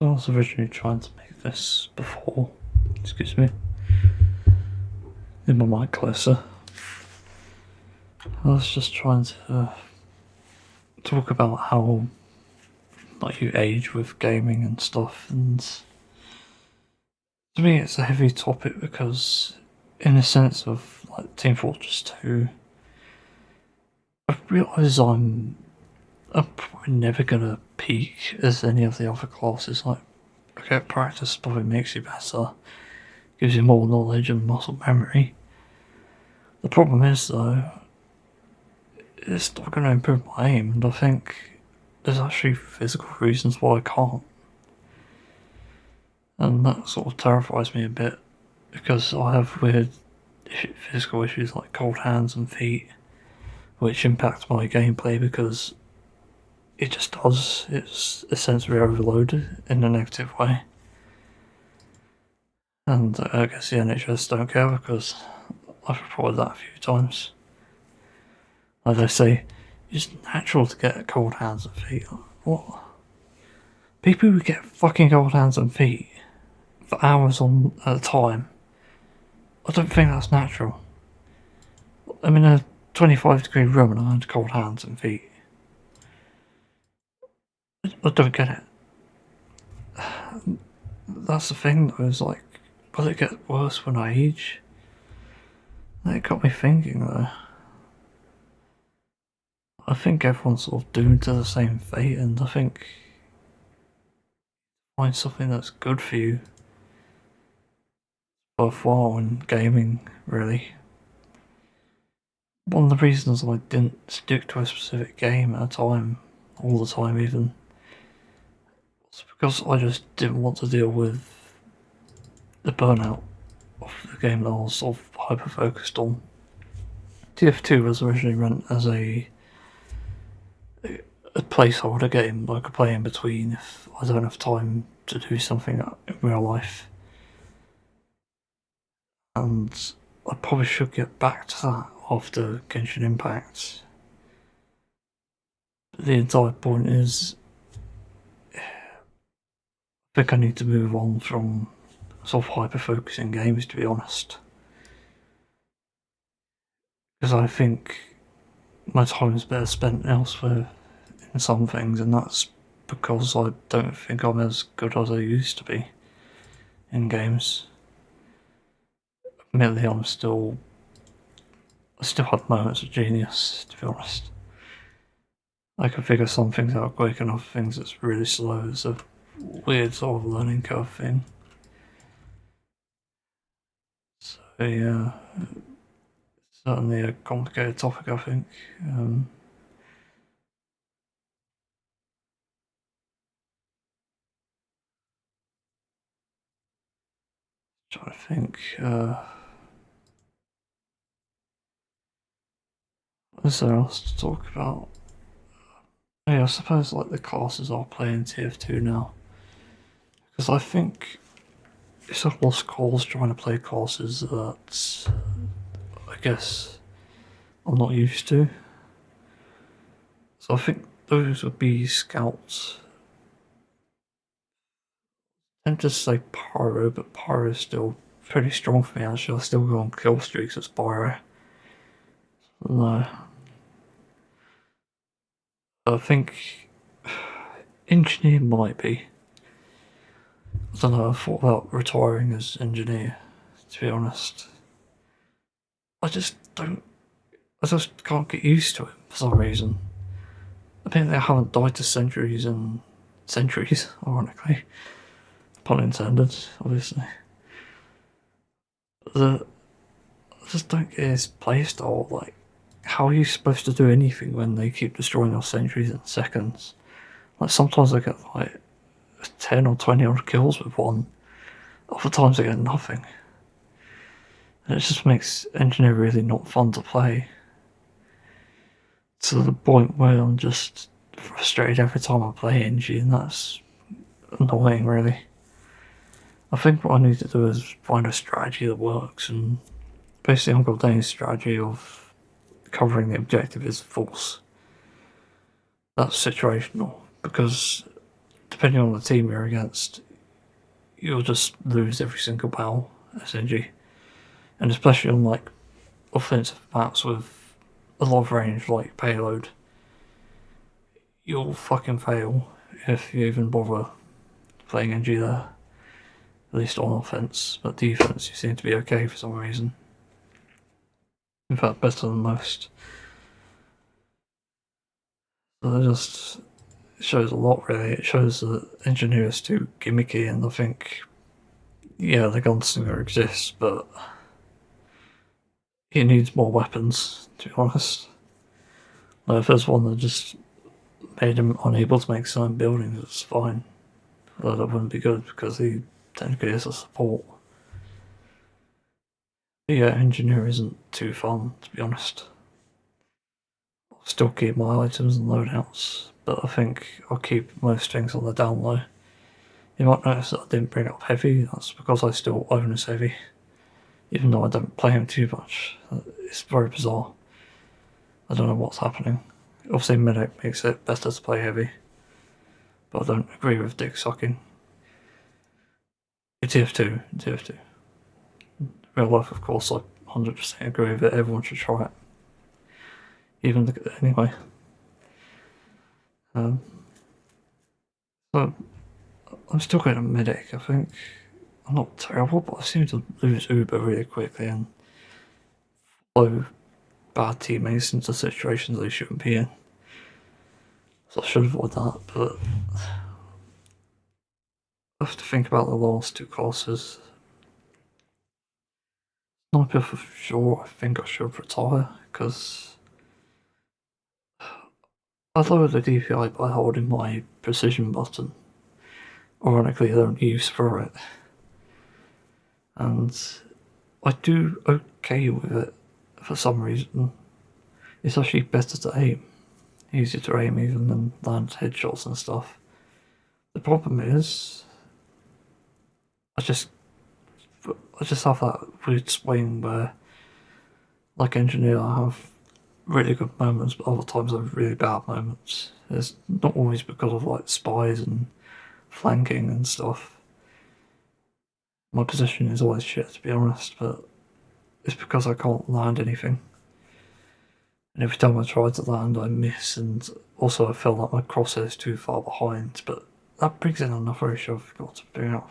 So I was originally trying to make this before, excuse me, in my mic closer. I was just trying to talk about how like you age with gaming and stuff, and to me it's a heavy topic because in the sense of like Team Fortress 2, I realise I'm probably never gonna peak as any of the other classes. Like, okay, practice probably makes you better, gives you more knowledge and muscle memory. The problem is though, it's not going to improve my aim, and I think there's actually physical reasons why I can't. And that sort of terrifies me a bit, because I have weird physical issues like cold hands and feet, which impact my gameplay because it just does. It's a sensory overload in a negative way. And I guess the NHS don't care because I've reported that a few times. Like they say, it's natural to get cold hands and feet. What? People who get fucking cold hands and feet for hours on at a time, I don't think that's natural. I'm in a 25-degree room and I had cold hands and feet. I don't get it. That's the thing though, is like, will it get worse when I age? That got me thinking though. I think everyone's sort of doomed to the same fate, and I think find something that's good for you worthwhile in gaming, really. One of the reasons I didn't stick to a specific game at a time, all the time even, was because I just didn't want to deal with the burnout of the game that I was sort of hyper-focused on. TF2 was originally meant as a placeholder game I could play in between if I don't have time to do something in real life. And I probably should get back to that after Genshin Impact. But the entire point is, I think I need to move on from sort of hyper-focusing games, to be honest. Because I think my time is better spent elsewhere in some things, and that's because I don't think I'm as good as I used to be in games. Admittedly, I still have moments of genius, to be honest. I can figure some things out quick and other things that's really slow. It's a weird sort of learning curve thing. So yeah, it's certainly a complicated topic, I think. Trying to think, what is there else to talk about? Yeah, I suppose like the classes I'll play in TF2 now. Because I think it's a lost cause trying to play classes that I guess I'm not used to. So I think those would be scouts. I tend to say pyro, but pyro is still pretty strong for me actually. I still go on kill streaks as pyro. No. I think engineer might be. I don't know, I thought about retiring as engineer, to be honest. I just can't get used to it for some reason. Apparently I haven't died to centuries and centuries, ironically. Pun intended, obviously. I just don't get his playstyle. Like, how are you supposed to do anything when they keep destroying your centuries in seconds? Like, sometimes I get like 10 or 20 odd kills with one. Other times I get nothing. And it just makes engineer really not fun to play. To the point where I'm just frustrated every time I play Engie, and that's annoying, really. I think what I need to do is find a strategy that works, and basically Uncle Dane's strategy of covering the objective is false. That's situational, because depending on the team you're against, you'll just lose every single battle, essentially. And especially on like offensive maps with a lot of range, like payload, you'll fucking fail if you even bother playing NG there. At least on offense, but defense you seem to be okay for some reason. In fact, better than most. So that just shows a lot, really. It shows that engineer is too gimmicky, and I think, yeah, the gunslinger exists, but he needs more weapons, to be honest. Like, if there's one that just made him unable to make certain buildings, it's fine. But that wouldn't be good, because he technically is a support. But yeah, engineer isn't too fun, to be honest. I'll still keep my items and loadouts, but I think I'll keep most things on the down low. You might notice that I didn't bring up heavy, that's because I still own this heavy. Even though I don't play him too much. It's very bizarre. I don't know what's happening. Obviously Maverick makes it better to play heavy, but I don't agree with dick sucking. TF2. Real life, of course, I 100% agree with it. Everyone should try it. Anyway. So I'm still going to medic, I think. I'm not terrible, but I seem to lose Uber really quickly and follow bad teammates into situations they shouldn't be in. So I should avoid that, but I have to think about the last two classes. Sniper for sure, I think I should retire, because I lowered the DPI by holding my precision button. Ironically, I don't use for it. And I do okay with it for some reason. It's actually better to aim. Easier to aim even than land headshots and stuff. The problem is, I just have that weird swing where, like engineer, I have really good moments, but other times I have really bad moments. It's not always because of like spies and flanking and stuff. My position is always shit, to be honest, but it's because I can't land anything. And every time I try to land, I miss, and also I feel like my crosshair is too far behind, but that brings in another issue I forgot to bring up.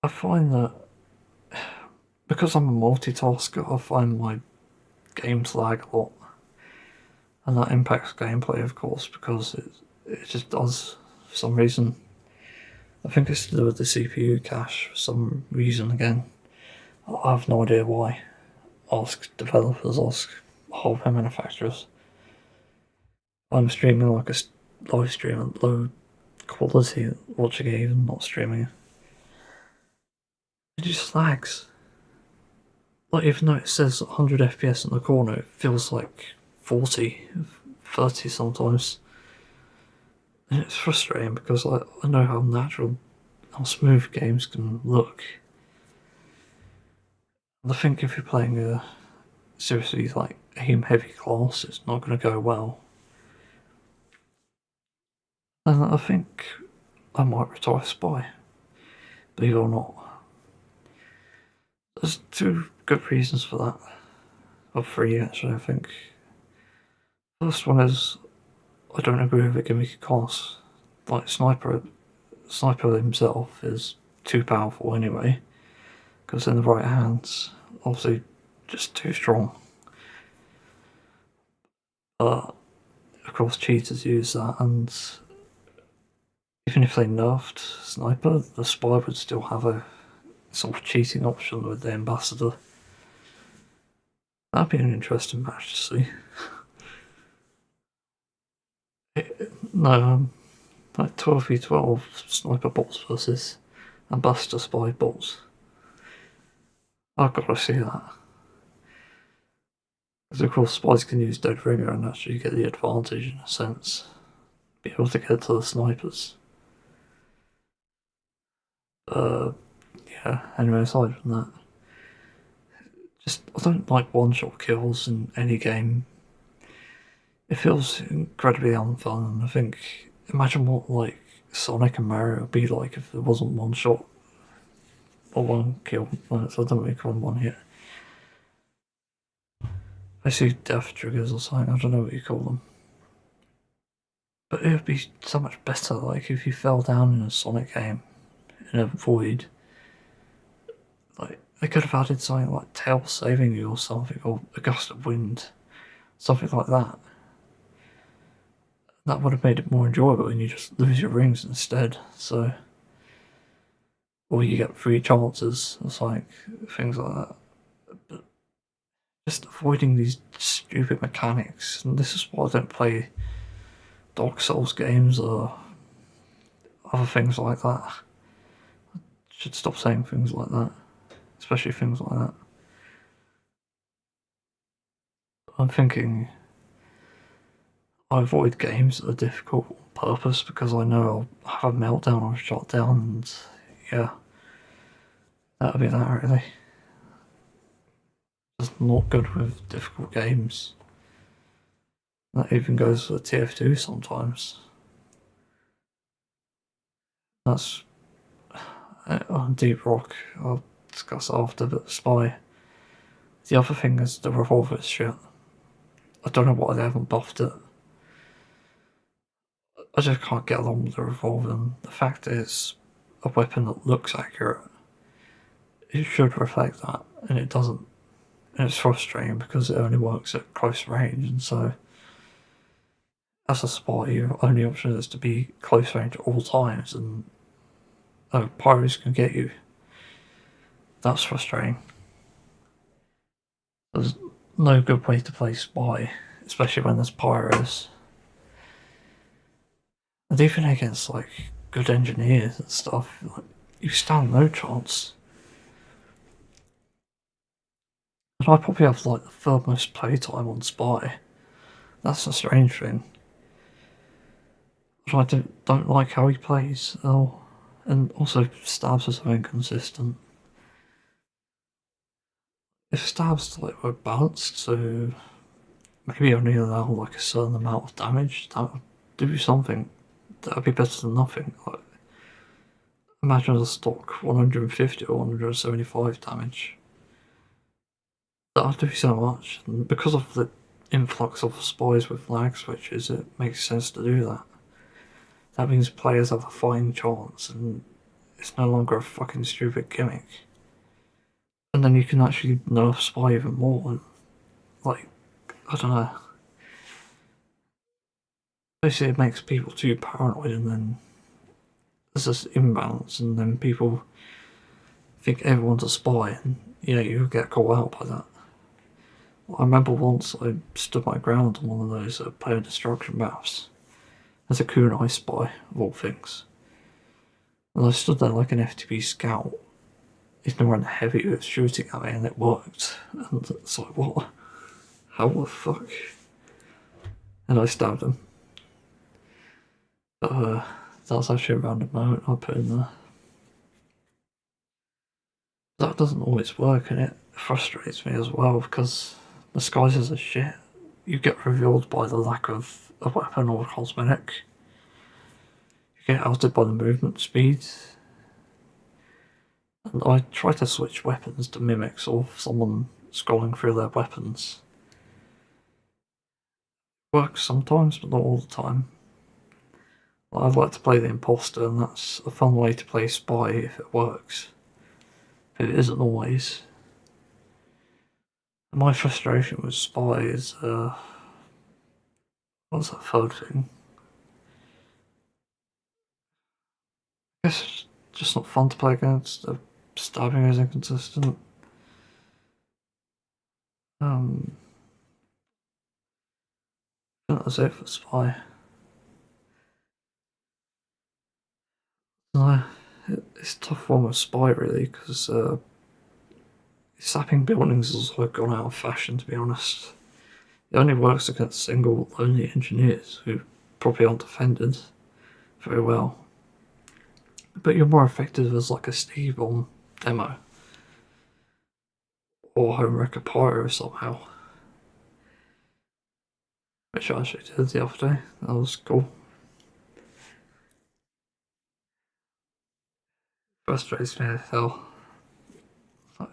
I find that because I'm a multitasker, I find my games lag a lot. And that impacts gameplay, of course, because it just does for some reason. I think it's to do with the CPU cache for some reason again. I have no idea why. Ask developers, ask hardware manufacturers. I'm streaming like a live stream at low quality, watching it even not streaming. It just lags. Like, even though it says 100 FPS in the corner, it feels like 40, 30 sometimes. And it's frustrating because I know how natural, how smooth games can look. And I think if you're playing a seriously like aim heavy class, it's not going to go well. And I think I might retire Spy, believe it or not. There's two good reasons for that. Or three, actually, I think. First one is, I don't agree with the gimmicky class. Like, Sniper himself is too powerful anyway, because in the right hands, obviously, just too strong. But, of course, cheaters use that, and even if they nerfed Sniper, the Spy would still have a sort of cheating option with the Ambassador. That'd be an interesting match to see. Like 12v12 Sniper bots versus Ambassador Spy bots. I've got to see that. Because of course Spies can use Dead Ringer and actually get the advantage in a sense. Be able to get to the snipers. Yeah, anyway, aside from that, I don't like one-shot kills in any game. it feels incredibly unfun. And I think, imagine what like Sonic and Mario would be like if there wasn't one shot or one kill. So I don't really call them one hit. I see death triggers or something. I don't know what you call them. But it would be so much better, like if you fell down in a Sonic game in a void. Like they could have added something like tail saving you or something, or a gust of wind, something like that. That would have made it more enjoyable, and you just lose your rings instead. So, or you get free chances, it's like things like that. But just avoiding these stupid mechanics, and this is why I don't play Dark Souls games or other things like that. I should stop saying things like that, especially things like that. I'm thinking I avoid games that are difficult on purpose because I know I'll have a meltdown or a shutdown, and yeah, that'll be that really. Just not good with difficult games. That even goes for TF2 sometimes. That's on Deep Rock. I'll discuss after, but Spy. The other thing is the revolver shit. I don't know why they haven't buffed it. I just can't get along with the revolver, and the fact is, a weapon that looks accurate, it should reflect that, and it doesn't. And it's frustrating because it only works at close range, and so as a spy, your only option is to be close range at all times, and pyros can get you. That's frustrating. There's no good way to play spy, especially when there's pyros. And even against like good engineers and stuff, like, you stand no chance. And I probably have like the third most playtime on spy. That's a strange thing. But I don't like how he plays. Oh, and also stabs are so inconsistent. If stabs like were balanced, so maybe only allow like a certain amount of damage, that would do something. That would be better than nothing. Like, imagine a stock 150 or 175 damage. That would do so much, and because of the influx of spies with lag switches, it makes sense to do that. That means players have a fighting chance, and it's no longer a fucking stupid gimmick. And then you can actually nerf spy even more. And, like, I don't know. Basically, it makes people too paranoid, and then there's this imbalance, and then people think everyone's a spy, and yeah, you get caught out by that. I remember once I stood my ground on one of those player destruction maps as a kunai spy, of all things. And I stood there like an FTP scout, ignoring the heavy who was shooting at me, and it worked. And it's like, what? How the fuck? And I stabbed him. But that was actually a random moment I put in there. That doesn't always work, and it frustrates me as well because disguises are shit. You get revealed by the lack of a weapon or a cosmetic. You get outed by the movement speed. And I try to switch weapons to mimic sort of someone scrolling through their weapons. Works sometimes, but not all the time. I like to play the imposter, and that's a fun way to play spy if it works. But it isn't always. And my frustration with spy is, what's that third thing? I guess it's just not fun to play against. The stabbing is inconsistent. I think that's it for spy. No, it's a tough one with spy really, because sapping buildings has sort of gone out of fashion, to be honest. It only works against single, lonely engineers who probably aren't defended very well. But you're more effective as like a Steve on demo. Or Home Wrecker Pyro somehow. which I actually did the other day. That was cool. Frustrates me as hell.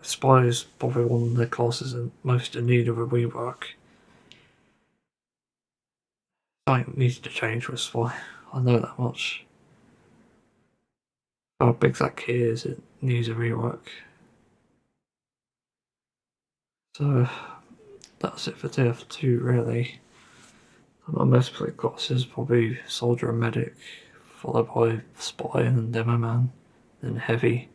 Spy is probably one of the classes most in need of a rework. Something needs to change with Spy. I know that much. How big that key is, it needs a rework. So that's it for TF2 really. My most played classes probably Soldier and Medic, followed by Spy and Demo Man, then Heavy.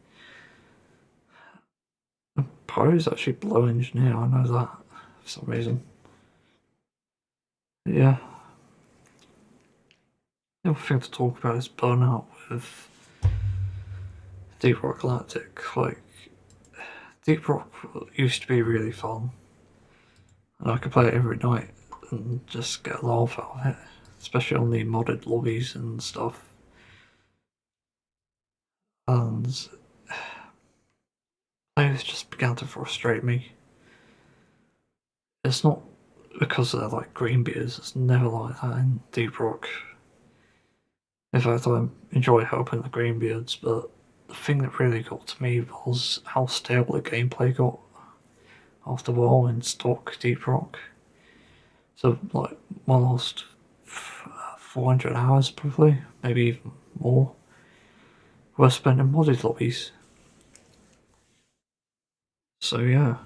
Pro is actually Blow Engineer, I know that for some reason. But yeah. The other thing to talk about is Burnout with Deep Rock Galactic. Like, Deep Rock used to be really fun, and I could play it every night and just get a laugh out of it, especially on the modded lobbies and stuff. And players just began to frustrate me. It's not because they're like greenbeards, it's never like that in Deep Rock. In fact, I enjoy helping the greenbeards, but the thing that really got to me was how stale the gameplay got after a while in stock Deep Rock. So, like, my last 400 hours, probably, maybe even more, were spent in modded lobbies. So, yeah.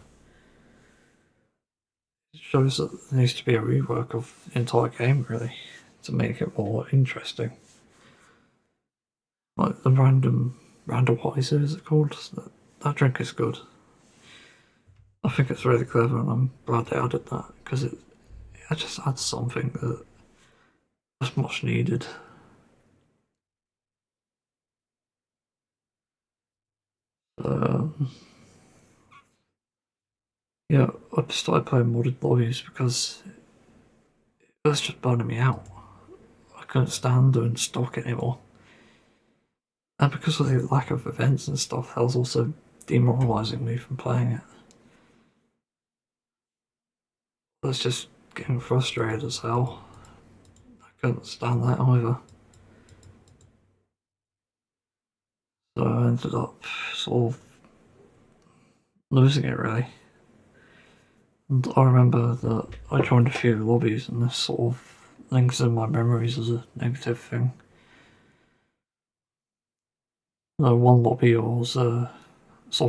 It shows that there needs to be a rework of the entire game, really, to make it more interesting. Like the randomizer, is it called? That drink is good. I think it's really clever, and I'm glad they added that because it just adds something that was much needed. Yeah, I started playing modded lobbies because it was just burning me out. I couldn't stand doing stock anymore. And because of the lack of events and stuff, that was also demoralising me from playing it. I was just getting frustrated as hell. I couldn't stand that either. So I ended up sort of losing it really. And I remember that I joined a few lobbies and this sort of links in my memories as a negative thing. One lobby I was sort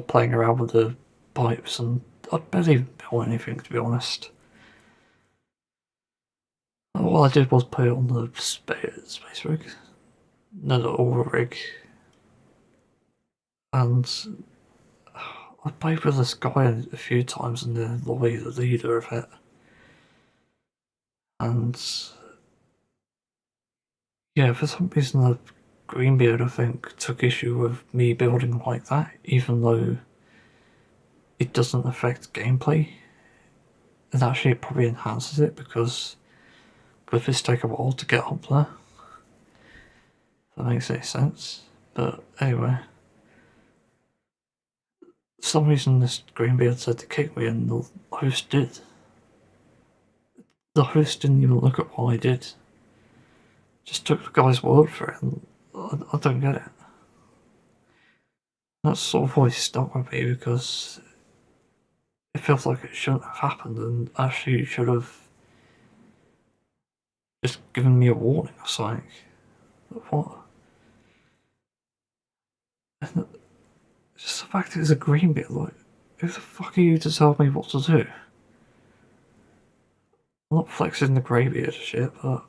of playing around with the pipes and I barely built anything, to be honest. All I did was put it on the space rig, no, the Aura rig, and I played with this guy a few times in the lobby, the leader of it, and yeah, for some reason the Greenbeard, I think, took issue with me building like that, even though it doesn't affect gameplay. And actually, it probably enhances it because cliffs take a while to get up there. If that makes any sense. But anyway, for some reason this Greenbeard said to kick me, and the host did. The host didn't even look at what I did. Just took the guy's word for it, and I don't get it. That's sort of always stuck with me because it feels like it shouldn't have happened, and actually should have just given me a warning or something. What? And just the fact it's a green bit, like, who the fuck are you to tell me what to do? I'm not flexing the greybeard shit, but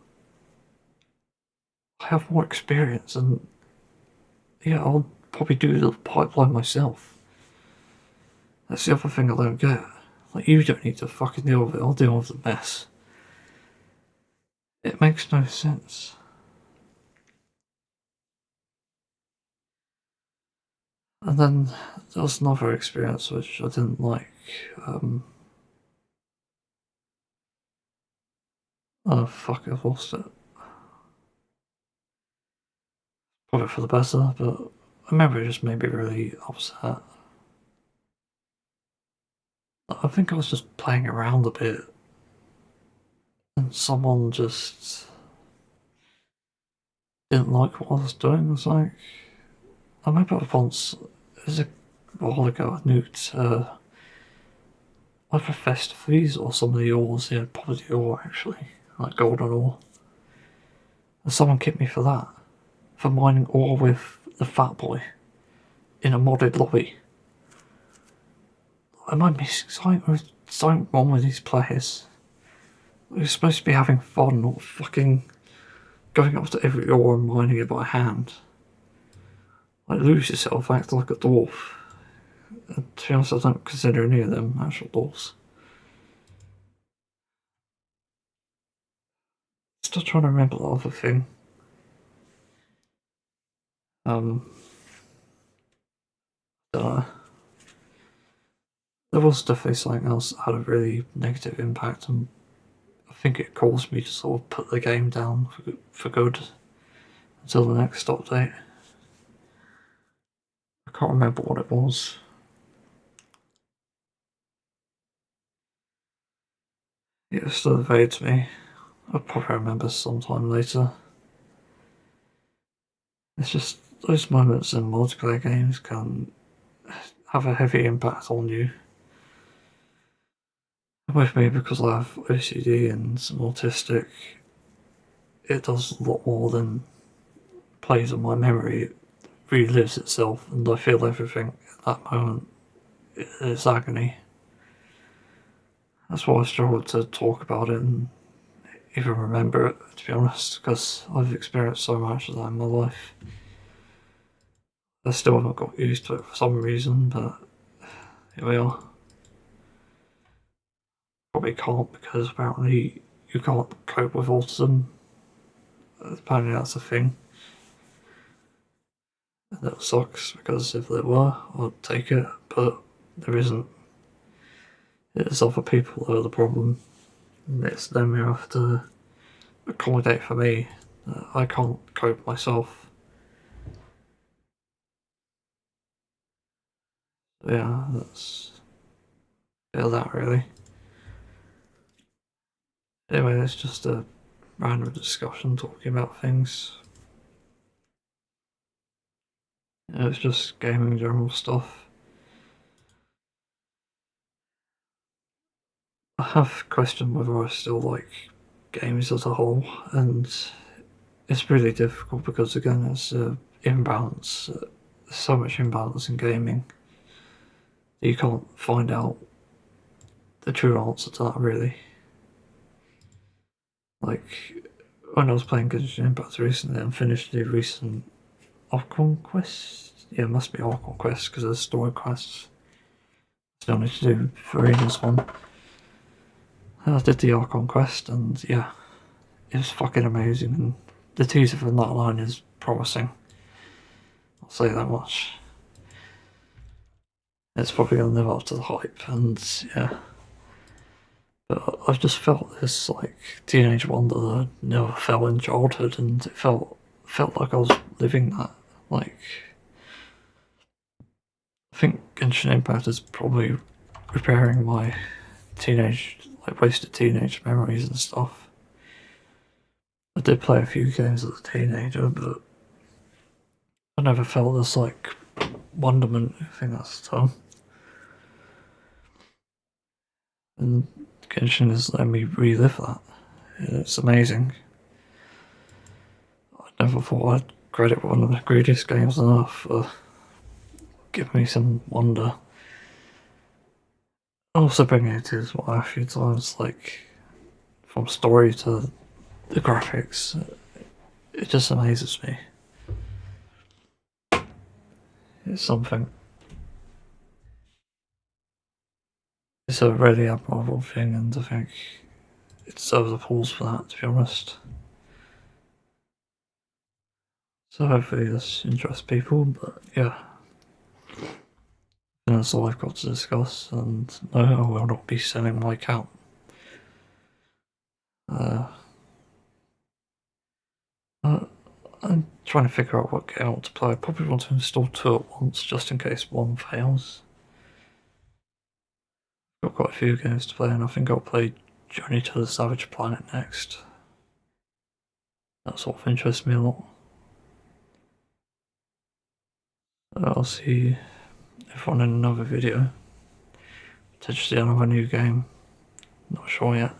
I have more experience, and yeah, I'll probably do the pipeline myself. That's the other thing I don't get. Like, you don't need to fucking deal with it, I'll deal with the mess. It makes no sense. And then there was another experience which I didn't like. Oh fuck, I've lost it. Probably for the better, but I remember it just made me really upset. I think I was just playing around a bit and someone just didn't like what I was doing. I was like, I remember once, it was a while ago, I nuked either STLs or some of the ores, yeah, probably the ore actually, like golden ore. And someone kicked me for that, for mining ore with the Fat Boy in a modded lobby. Am I missing something wrong with these players? We're supposed to be having fun, not fucking going up to every ore and mining it by hand. Like, lose yourself, act like a dwarf. And to be honest, I don't consider any of them actual dwarfs. Still trying to remember the other thing. Don't know. There was definitely something else that had a really negative impact, and I think it caused me to sort of put the game down for good until the next update. I can't remember what it was. It still evades me. I'll probably remember sometime later. It's just those moments in multiplayer games can have a heavy impact on you. With me, because I have OCD and I'm autistic, it does a lot more than plays on my memory. It relives itself, and I feel everything at that moment. It's agony. That's why I struggle to talk about it and even remember it, to be honest, because I've experienced so much of that in my life. I still haven't got used to it for some reason, but here we are. Probably can't, because apparently you can't cope with autism. Apparently that's a thing. And that sucks, because if there were, I'd take it, but there isn't. It's other people that are the problem. And it's them who have to accommodate for me. I can't cope myself. Yeah, that's a bit of that, really. Anyway, it's just a random discussion talking about things. It's just gaming general stuff. I have questioned whether I still like games as a whole, and it's really difficult because, again, it's an imbalance. There's so much imbalance in gaming that you can't find out the true answer to that, really. Like, when I was playing Genshin Impact recently and finished the recent Archon quest, yeah, it must be Archon quest because there's story quests still need to do for this one. I did the Archon quest, and yeah, it was fucking amazing, and the teaser from that line is promising. I'll say that much. It's probably going to live up to the hype, and yeah. But I've just felt this like teenage wonder that I never felt in childhood, and it felt like I was living that. Like, I think Genshin Impact is probably repairing my wasted teenage memories and stuff. I did play a few games as a teenager, but I never felt this like wonderment. I think that's the term. And Genshin has let me relive that. It's amazing. I never thought I'd credit one of the greatest games on earth for giving me some wonder. Also bringing it to his wife a few times, like from story to the graphics. It just amazes me. It's something. It's a really admirable thing, and I think it deserves applause for that, to be honest. So hopefully this interests people, but yeah. And that's all I've got to discuss, and no, I will not be selling my account. I'm trying to figure out what game I want to play. I probably want to install two at once, just in case one fails. I've got quite a few games to play, and I think I'll play Journey to the Savage Planet next. That sort of interests me a lot. So I'll see everyone in another video. Potentially another new game. Not sure yet.